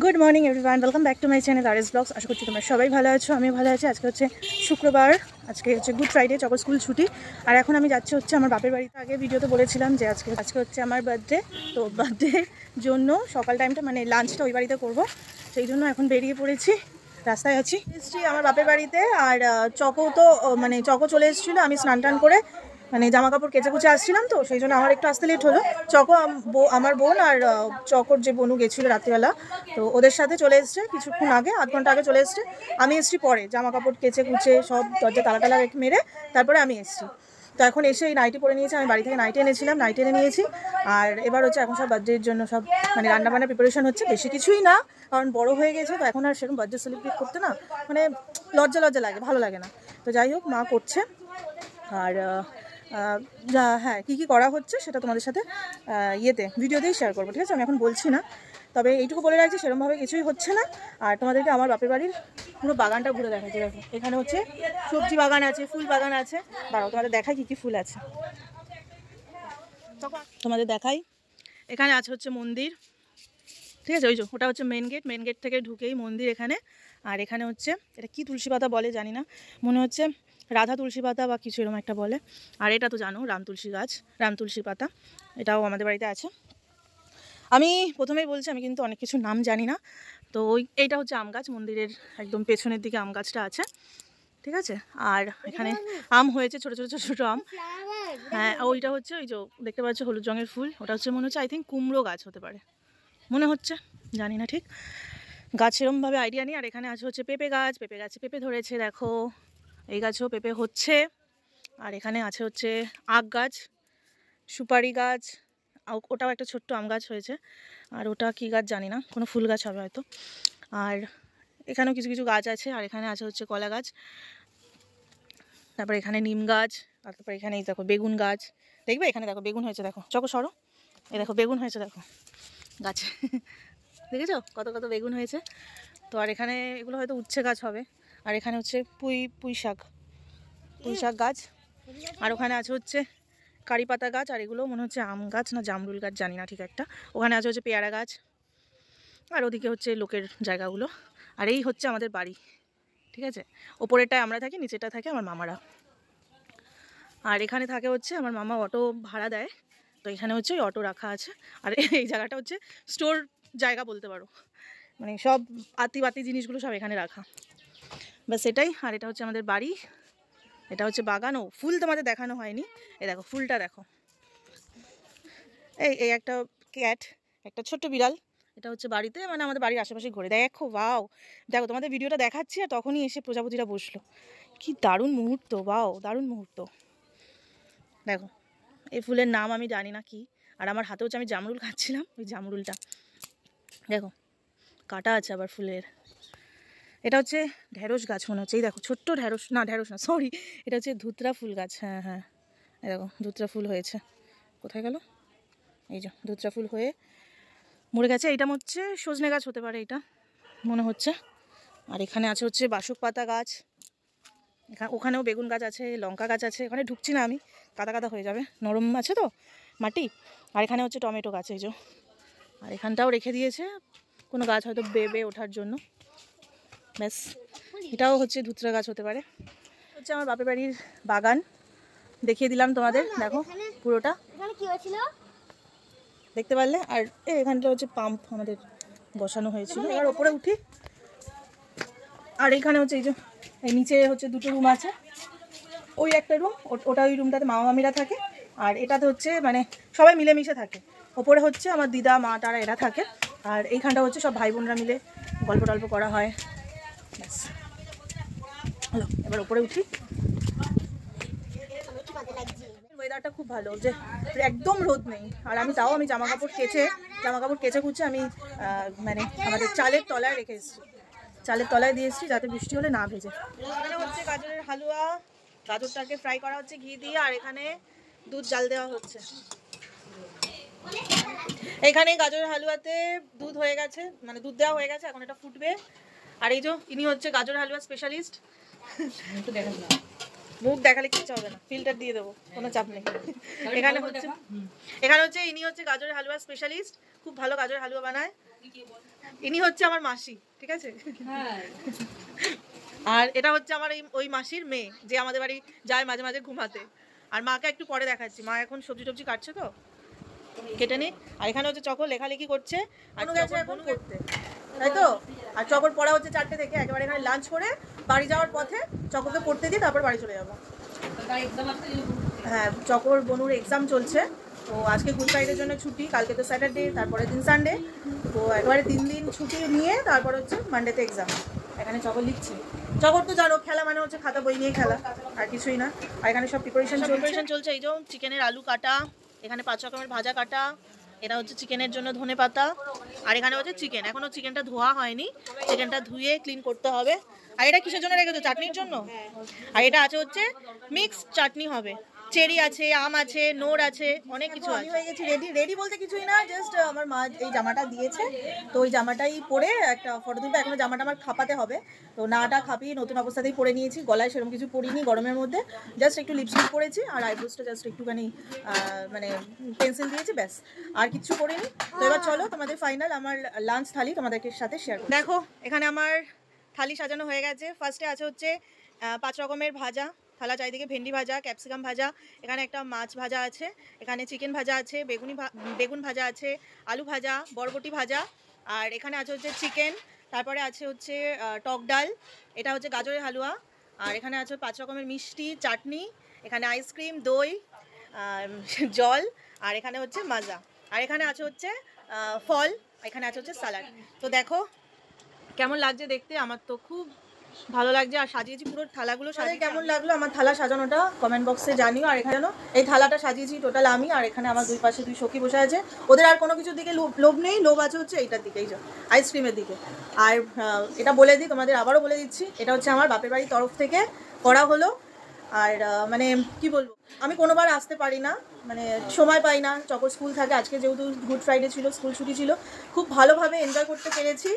Good morning everyone, welcome back to my channel R S blogs. আশা করছি তোমরা সবাই ভালো আছো, আমি ভালো আছি। আজকে হচ্ছে শুক্রবার, আজকে হচ্ছে গুড ফ্রাইডে, চকর স্কুল ছুটি। আর এখন আমি যাচ্ছি হচ্ছে আমার বাপের বাড়িতে। আগে ভিডিওতে বলেছিলাম যে আজকে হচ্ছে আমার বার্থডে, তো বার্থডের জন্য সকাল টাইমটা মানে লাঞ্চটা ওই বাড়িতে করবো, সেই জন্য এখন বেরিয়ে পড়েছি, রাস্তায় আছি। এসেছি আমার বাপের বাড়িতে, আর চকো তো মানে চকো চলে এসেছিলো। আমি স্নান টান করে মানে জামা কাপড় কেচে কুচে আসছিলাম, তো সেই জন্য আমার একটু আসতে লেট হলো। চকো আমার বোন আর চকোর যে বোনু গেছিলো রাত্রিবেলা, তো ওদের সাথে চলে এসছে কিছুক্ষণ আগে, আধ ঘন্টা আগে চলে এসছে। আমি এসছি পরে, জামা কাপড় কেচে কুচে সব দরজা তালা টালা মেরে তারপরে আমি এসছি। তো এখন এসে এই নাইটি পরে নিয়েছি, আমি বাড়ি থেকে নাইটি এনেছিলাম, নাইটি এনে নিয়েছি। আর এবার হচ্ছে এখন সব বার্থডের জন্য সব মানে রান্নাবান্নার প্রিপারেশন হচ্ছে, বেশি কিছুই না, কারণ বড় হয়ে গেছে তো এখন আর সেরকম বার্থডে সেলিব্রেট করতে না মানে লজ্জা লজ্জা লাগে, ভালো লাগে না। তো যাই হোক, মা করছে। আর হ্যাঁ, কী কী করা হচ্ছে সেটা তোমাদের সাথে ভিডিওতেই শেয়ার করবো, ঠিক আছে? আমি এখন বলছি না, তবে এইটুকু বলে রাখছি সেরকমভাবে কিছুই হচ্ছে না। আর তোমাদেরকে আমার বাপের বাড়ির পুরো বাগানটা ঘুরে দেখাচ্ছি। দেখো, এখানে হচ্ছে সবজি বাগান আছে, ফুল বাগান আছে। দাঁড়াও তোমাদের দেখাই কী কী ফুল আছে, তোমাদের দেখাই। এখানে আছে হচ্ছে মন্দির, ঠিক আছে? ওই যে ওটা হচ্ছে মেন গেট, মেন গেট থেকে ঢুকেই মন্দির এখানে। আর এখানে হচ্ছে এটা কি তুলসী পাতা বলে জানি না, মনে হচ্ছে রাধা তুলসী পাতা বা কিছু এরকম একটা বলে। আর এটা তো জানো রাম তুলসী গাছ, রাম তুলসী পাতা, এটাও আমাদের বাড়িতে আছে। আমি প্রথমেই বলছি আমি কিন্তু অনেক কিছু নাম জানি না। তো এইটা হচ্ছে আম গাছ, মন্দিরের একদম পেছনের দিকে আম গাছটা আছে, ঠিক আছে? আর এখানে আম হয়েছে, ছোটো ছোটো ছোটো ছোটো আম। হ্যাঁ, ওইটা হচ্ছে ওই যে দেখতে পাচ্ছ হলুদ রঙের ফুল, ওটা হচ্ছে মনে হচ্ছে আই থিঙ্ক কুমড়ো গাছ হতে পারে, মনে হচ্ছে, জানি না ঠিক, গাছ সেরকমভাবে আইডিয়া নেই। আর এখানে আছে হচ্ছে পেঁপে গাছ, পেঁপে গাছে পেঁপে ধরেছে, দেখো এই গাছেও পেঁপে হচ্ছে। আর এখানে আছে হচ্ছে আখ গাছ, সুপারি গাছ, ওটাও একটা ছোট্ট আম গাছ হয়েছে। আর ওটা কি গাছ জানি না, কোনো ফুল গাছ হবে হয়তো। আর এখানেও কিছু কিছু গাছ আছে। আর এখানে আছে হচ্ছে কলা গাছ, তারপরে এখানে নিম গাছ, আর তারপরে এখানে এই দেখো বেগুন গাছ, দেখবে এখানে দেখো বেগুন হয়েছে, দেখো চকো সরো, এই দেখো বেগুন হয়েছে, দেখো গাছে দেখেছো কত কত বেগুন হয়েছে। তো আর এখানে এগুলো হয়তো উচ্ছে গাছ হবে। আর এখানে হচ্ছে পুঁই শাক গাছ। আর ওখানে আছে হচ্ছে কারি পাতা গাছ। আর এগুলো মনে হচ্ছে আম গাছ না জামরুল গাছ, জানি না ঠিক একটা। ওখানে আছে হচ্ছে পেয়ারা গাছ। আর ওদিকে হচ্ছে লোকের জায়গাগুলো। আর এই হচ্ছে আমাদের বাড়ি, ঠিক আছে? ওপরেরটায় আমরা থাকি, নিচেটা থাকে আমার মামারা। আর এখানে থাকে হচ্ছে আমার মামা অটো ভাড়া দেয়, তো এখানে হচ্ছে ওই অটো রাখা আছে। আর এই জায়গাটা হচ্ছে স্টোর জায়গা বলতে পারো, মানে সব আতি জিনিসগুলো সব এখানে রাখা, ব্যাস এটাই। আর এটা হচ্ছে আমাদের বাড়ি, এটা হচ্ছে বাগান। ও ফুল তোমাদের দেখানো হয়নি, এই দেখো ফুলটা দেখো। এই একটা ক্যাট, একটা ছোট্ট বিড়াল, এটা হচ্ছে বাড়িতে মানে আমাদের বাড়ির আশেপাশে ঘুরে, দেখো ওয়াও, দেখো তোমাদের ভিডিওটা দেখাচ্ছি আর তখনই এসে প্রজাপতিরা বসলো, কি দারুণ মুহূর্ত, ওয়াও দারুণ মুহূর্ত। দেখো এই ফুলের নাম আমি জানি না কি। আর আমার হাতে হচ্ছে আমি জামরুল খাচ্ছিলাম, ওই জামরুলটা দেখো কাটা আছে আবার ফুলের। এটা হচ্ছে ঢেঁড়স গাছ মনে হচ্ছে, এই দেখো ছোট্ট ঢেঁড়স না সরি, এটা হচ্ছে ধুতরা ফুল গাছ। হ্যাঁ হ্যাঁ, এই দেখো ধুতরা ফুল হয়েছে, কোথায় গেল, এই যে ধুতরা ফুল হয়ে মরে গেছে। এইটা হচ্ছে সজনে গাছ হতে পারে এটা মনে হচ্ছে। আর এখানে আছে হচ্ছে বাসক পাতা গাছ, ওখানেও বেগুন গাছ আছে, লঙ্কা গাছ আছে। এখানে ঢুকছি না আমি, কাদা কাদা হয়ে যাবে, নরম আছে তো মাটি। আর এখানে হচ্ছে টমেটো গাছ, এই যে। আর এখানটাও রেখে দিয়েছে কোনো গাছ হয়তো বেবে ওঠার জন্য, ব্যাস। এটাও হচ্ছে ধুতরা গাছ হতে পারে। হচ্ছে আমার বাপের বাড়ির বাগান, দেখিয়ে দিলাম তোমাদের, দেখো পুরোটা দেখতে পারলে। আর এখানটা হচ্ছে পাম্প আমাদের বসানো হয়েছিল। এবার ওপরে উঠি। আর এখানে হচ্ছে এই যে এই নিচে হচ্ছে দুটো রুম আছে, ওই একটা রুম, ওটা ওই রুমটাতে মামা মামিরা থাকে। আর এটাতে হচ্ছে মানে সবাই মিলেমিশে থাকে। ওপরে হচ্ছে আমার দিদা মা তারা এরা থাকে। আর এইখানটা হচ্ছে সব ভাই বোনরা মিলে গল্প টল্প করা হয়, ব্যাস। হলো, এবার ওপরে উঠি। ওয়েদারটা খুব ভালো, যে একদম রোদ নেই। আর আমি জামা কাপড় কেচে কুচে আমি মানে আমাদের চালের তলায় রেখে এসেছি, চালের তলায় দিয়ে এসেছি যাতে বৃষ্টি হলে না ভেজে। এখানে হচ্ছে গাজরের হালুয়া, গাজরটাকে ফ্রাই করা হচ্ছে ঘি দিয়ে। আর এখানে দুধ জাল দেওয়া হচ্ছে। এখানে গাজরের হালুয়াতে দুধ হয়ে গেছে, মানে দুধ দেওয়া হয়ে গেছে, এখন এটা ফুটবে। আর এই যে ইনি হচ্ছে গাজরের হালুয়া স্পেশালিস্ট, মুখ দেখালে কিচ্ছু হবে না, ফিল্টার দিয়ে দেবো, কোনো চাপ নেই। এখানে হচ্ছে ইনি হচ্ছে গাজরের হালুয়া স্পেশালিস্ট, খুব ভালো গাজরের হালুয়া বানায়। ইনি হচ্ছে আমার মাসি, ঠিক আছে। আর এটা হচ্ছে আমার ওই মাসির মেয়ে, যে আমাদের বাড়ি যায় মাঝে মাঝে ঘুমাতে। আর মাকে একটু পরে দেখাচ্ছি, মা এখন সবজি টবজি কাটছে তো, কেটে নি। আর এখানে হচ্ছে চকর লেখালেখি করছে, আর গেছে এখন করতে, তাই তো। আর চকর পড়া হচ্ছে 4টে থেকে, একেবারে এখানে লাঞ্চ করে বাড়ি যাওয়ার পথে চকরকে পড়তে দিয়ে তারপর বাড়ি চলে যাবো। হ্যাঁ, চকর বনুর এক্সাম চলছে, তো আজকে গুড ফ্রাইডের জন্য ছুটি, কালকে তো স্যাটারডে, তারপরে দিন সানডে, তো একেবারে 3 দিন ছুটি নিয়ে তারপর হচ্ছে মানডেতে এক্সাম। এখানে চকর লিখছে। চকর তো জানো খেলা মানে হচ্ছে খাতা বই নিয়ে খেলা, আর কিছুই না। আর এখানে সব প্রিপারেশন চলছে। এই যে চিকেনের আলু কাটা, এখানে 5 রকমের ভাজা কাটা, এটা হচ্ছে চিকেনের জন্য ধনে পাতা, আর এখানে হচ্ছে চিকেন। এখনো চিকেনটা ধোয়া হয়নি, চিকেনটা ধুয়ে ক্লিন করতে হবে। আর এটা কিসের জন্য রেখেছো? চাটনির জন্য। আর এটা আছে হচ্ছে মিক্স চাটনি হবে, চেরি আছে, আম আছে, নোর আছে, অনেক কিছু আছে। হয়ে গেছি রেডি। রেডি বলতে কিছুই না, জাস্ট আমার মা এই জামাটা দিয়েছে, তো ওই জামাটাই পরে একটা ফটো তুলতে। এখনো জামাটা আমার খাপাতে হবে, তো নাটা খাপিয়ে নতুন অবস্থাতেই পরে নিয়েছি। গলায় সেরকম কিছু পরিনি গরমের মধ্যে, জাস্ট একটু লিপস্টিক পরেছি, আর আইব্রোসটা জাস্ট একটুখানি মানে পেন্সিল দিয়েছি, ব্যাস, আর কিছু করিনি। তো এবার চলো তোমাদের ফাইনাল আমার লাঞ্চ থালি তোমাদেরকে সাথে শেয়ার করি। দেখো এখানে আমার থালি সাজানো হয়ে গেছে। ফার্স্টে আছে হচ্ছে 5 রকমের ভাজা, থালা চারিদিকে ভেন্ডি ভাজা, ক্যাপসিকাম ভাজা, এখানে একটা মাছ ভাজা আছে, এখানে চিকেন ভাজা আছে, বেগুন ভাজা আছে, আলু ভাজা, বরবটি ভাজা, আর এখানে আছে হচ্ছে চিকেন, তারপরে আছে হচ্ছে টক ডাল, এটা হচ্ছে গাজরের হালুয়া, আর এখানে আছে 5 রকমের মিষ্টি, চাটনি, এখানে আইসক্রিম, দই, জল, আর এখানে হচ্ছে মাজা, আর এখানে আছে হচ্ছে ফল, এখানে আছে হচ্ছে সালাড। তো দেখো কেমন লাগছে দেখতে, আমার তো খুব ভালো লাগছে। আর সাজিয়েছি পুরো থালাগুলো। সাজিয়ে কেমন লাগলো আমার থালা সাজানোটা কমেন্ট বক্সে জানিও। আর এখানে এই থালাটা সাজিয়েছি টোটাল আমি, আর এখানে আমার দুই পাশে 2 সখী বসে আছে। ওদের আর কোনো কিছুর দিকে লোভ নেই, লোভ আছে হচ্ছে এইটার দিকে, এই যে আইসক্রিমের দিকে। আর এটা বলে দিই তোমাদের, আবারও বলে দিচ্ছি, এটা হচ্ছে আমার বাপের বাড়ির তরফ থেকে করা হলো। আর মানে কি বলবো, আমি কোনোবার আসতে পারি না, মানে সময় পাই না, চকর স্কুল থাকে। আজকে যেহেতু গুড ফ্রাইডে ছিল, স্কুল ছুটি ছিল, খুব ভালোভাবে এনজয় করতে পেরেছি।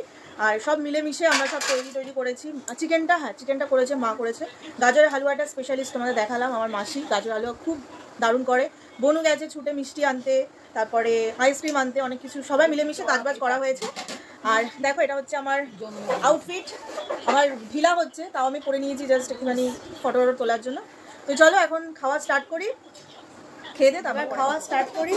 আর সব মিলেমিশে আমরা সব তৈরি করেছি। চিকেনটা করেছে মা, করেছে। গাজরের হালুয়াটা স্পেশালিস্ট তোমাদের দেখালাম, আমার মাসি গাজর হালুয়া খুব দারুণ করে। বনু গেছে ছুটে মিষ্টি আনতে, তারপরে আইসক্রিম আনতে, অনেক কিছু সবাই মিলেমিশে কাজবাজ করা হয়েছে। আর দেখো এটা হচ্ছে আমার আউটফিট, আমার ঢিলা হচ্ছে, তাও আমি পরে নিয়েছি জাস্ট একটুখানি ফটো তোলার জন্য। তো চলো এখন খাওয়া স্টার্ট করি, খেয়ে দিয়ে তারপর খাওয়া স্টার্ট করি।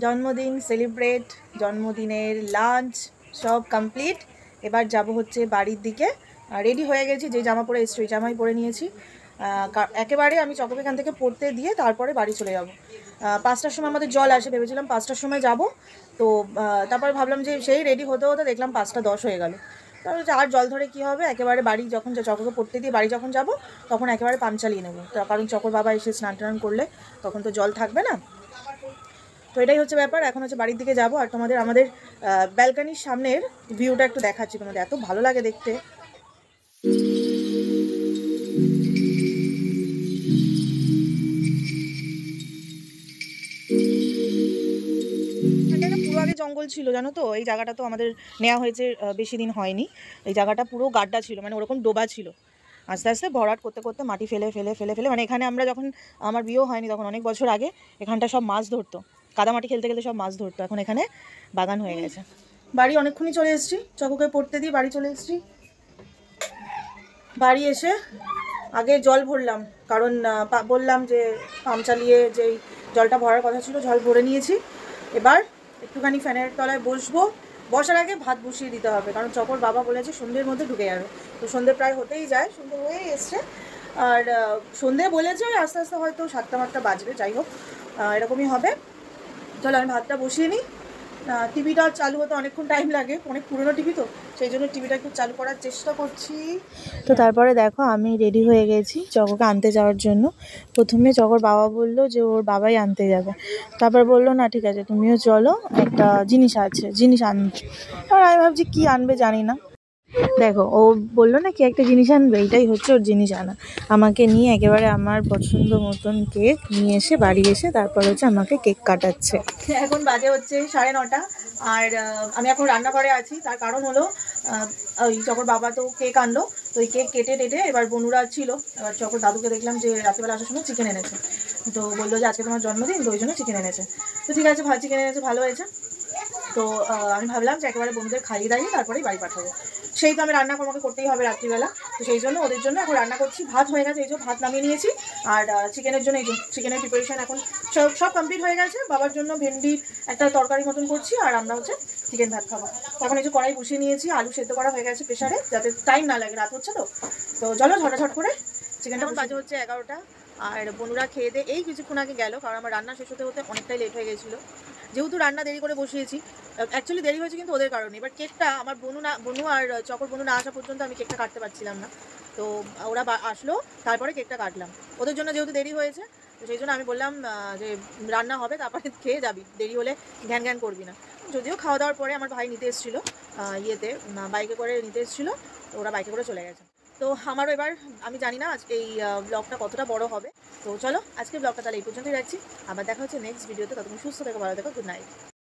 জন্মদিন সেলিব্রেট, জন্মদিনের লাঞ্চ সব কমপ্লিট। এবার যাব হচ্ছে বাড়ির দিকে। রেডি হয়ে গেছি, যে জামা পরে এসছি ওই জামাই পরে নিয়েছি। একেবারে আমি চককে এখান থেকে পড়তে দিয়ে তারপরে বাড়ি চলে যাব। 5টার সময় আমাদের জল আসে, ভেবেছিলাম 5টার সময় যাব, তো তারপর ভাবলাম যে সেই রেডি হতে হতে দেখলাম 5টা 10 হয়ে গেল। তারপর আর জল ধরে কি হবে, একেবারে বাড়ি যখন চককে পড়তে দিয়ে বাড়ি যখন যাব তখন একেবারে পাম্প চালিয়ে নেবো, কারণ চকর বাবা এসে স্নান টান করলে তখন তো জল থাকবে না। তো এটাই হচ্ছে ব্যাপার। এখন হচ্ছে বাড়ির দিকে যাব, আর তোমাদের আমাদের ব্যালকনির সামনের ভিউটা একটু দেখাচ্ছি, তোমাদের এত ভালো লাগে দেখতে। পুরো আগে জঙ্গল ছিল জানো তো, এই জায়গাটা তো আমাদের নেওয়া হয়েছে বেশি দিন হয়নি। এই জায়গাটা পুরো গাড্ডা ছিল, মানে ওরকম ডোবা ছিল। আস্তে আস্তে ভরাট করতে করতে মাটি ফেলে ফেলে ফেলে ফেলে, মানে এখানে আমরা যখন আমার বিয়েও হয়নি তখন অনেক বছর আগে এখানটা সব মাছ ধরতো, কাদামাটি খেলতে খেলতে সব মাছ ধরতো। এখন এখানে বাগান হয়ে গেছে। বাড়ি অনেকক্ষণই চলে এসেছি, চককে পড়তে দিয়ে বাড়ি চলে এসেছি। বাড়ি এসে আগে জল ভরলাম, কারণ বললাম যে পাম্প চালিয়ে যেই জলটা ভরার কথা ছিল জল ভরে নিয়েছি। এবার একটুখানি ফ্যানের তলায় বসবো, বসার আগে ভাত বসিয়ে দিতে হবে, কারণ চকর বাবা বলেছে সন্ধ্যের মধ্যে ঢুকে যাবে। তো সন্ধ্যে প্রায় হতেই যায়, সন্ধ্যে হয়েই এসছে। আর সন্ধ্যে বলেছে আস্তে আস্তে হয়তো 7টা বাজবে, যাই হোক এরকমই হবে। চলো আমি ভাতটা বসিয়ে নিই। টিভিটা চালু হতে অনেকক্ষণ টাইম লাগে, অনেক পুরনো টিভি তো, সেই জন্য টিভিটা একটু চালু করার চেষ্টা করছি। তো তারপরে দেখো আমি রেডি হয়ে গেছি চকোকে আনতে যাওয়ার জন্য। প্রথমে চকোর বাবা বললো যে ওর বাবাই আনতে যাবে, তারপর বললো না ঠিক আছে তুমিও চলো, একটা জিনিস আনবে। এবার আমি ভাবছি কী আনবে জানি না। দেখো ও বললো না কি একটা জিনিস আনবে, এইটাই হচ্ছে ওর জিনিস আনা। আমাকে নিয়ে একেবারে আমার পছন্দ মতন কেক নিয়ে এসে বাড়ি এসে তারপর হচ্ছে আমাকে কেক কাটাচ্ছে। এখন বাজে হচ্ছে 9:30 আর আমি এখন রান্নাঘরে আছি। তার কারণ হলো ওই চকর বাবা তো কেক আনলো, তো ওই কেক কেটে টেটে এবার বনুরা ছিল। এবার চকর দাদুকে দেখলাম যে রাত্রিবেলা আসার সময় চিকেন এনেছে, তো বললো যে আজকে তোমার জন্মদিন, তো ওই জন্য চিকেন এনেছে। তো ঠিক আছে, চিকেন এনেছে, ভালো হয়েছে। তো আমি ভাবলাম যে একেবারে বন্ধুদের খাইয়ে দাঁড়িয়ে তারপরেই বাড়ি পাঠাবো। সেই তো আমি রান্না আমাকে করতেই হবে রাত্রিবেলা, তো সেই জন্য ওদের জন্য এখন রান্না করছি। ভাত হয়ে গেছে, এই যে ভাত নামিয়ে নিয়েছি। আর চিকেনের জন্য এই যে চিকেনের প্রিপারেশন এখন সব কমপ্লিট হয়ে গেছে। বাবার জন্য ভেন্ডির একটা তরকারি মতন করছি, আর আমরা হচ্ছে চিকেন ভাত খাবো। তখন এই যে কড়াই বসিয়ে নিয়েছি, আলু সেদ্ধ করা হয়ে গেছে প্রেশারে, যাতে টাইম না লাগে, রাত হচ্ছে তো। তো চলো ঝটাঝট করে চিকেনটা। বাজে হচ্ছে 11টা আর বনুরা খেয়ে দিয়ে এই কিছুক্ষণ আগে গেল, কারণ আমার রান্না শেষ হতে হতে অনেকটাই লেট হয়ে গেছিলো। যেহেতু রান্না দেরি করে বসিয়েছি, অ্যাকচুয়ালি দেরি হয়েছে কিন্তু ওদের কারণে। এবার কেকটা আমার বনু আর চকর বনু না আসা পর্যন্ত আমি কেকটা কাটতে পারছিলাম না। তো ওরা আসলো, তারপরে কেকটা কাটলাম। ওদের জন্য যেহেতু দেরি হয়েছে, তো সেই জন্য আমি বললাম যে রান্না হবে তারপরে খেয়ে যাবি, দেরি হলে ঘ্যান করবি না। যদিও খাওয়া দাওয়ার পরে আমার ভাই নিতে এসেছিলো, বাইকে করে নিতে এসেছিলো, তো ওরা বাইকে করে চলে গেছে। তো আমারও এবার আমি জানি না আজকে এই ব্লগটা কতটা বড় হবে। তো চলো আজকে ব্লগটা তাহলে এই পর্যন্তই রাখছি। আবার দেখা হচ্ছে নেক্সট ভিডিওতে। ততক্ষণ সুস্থ থেকো, ভালো থেকো, গুড নাইট।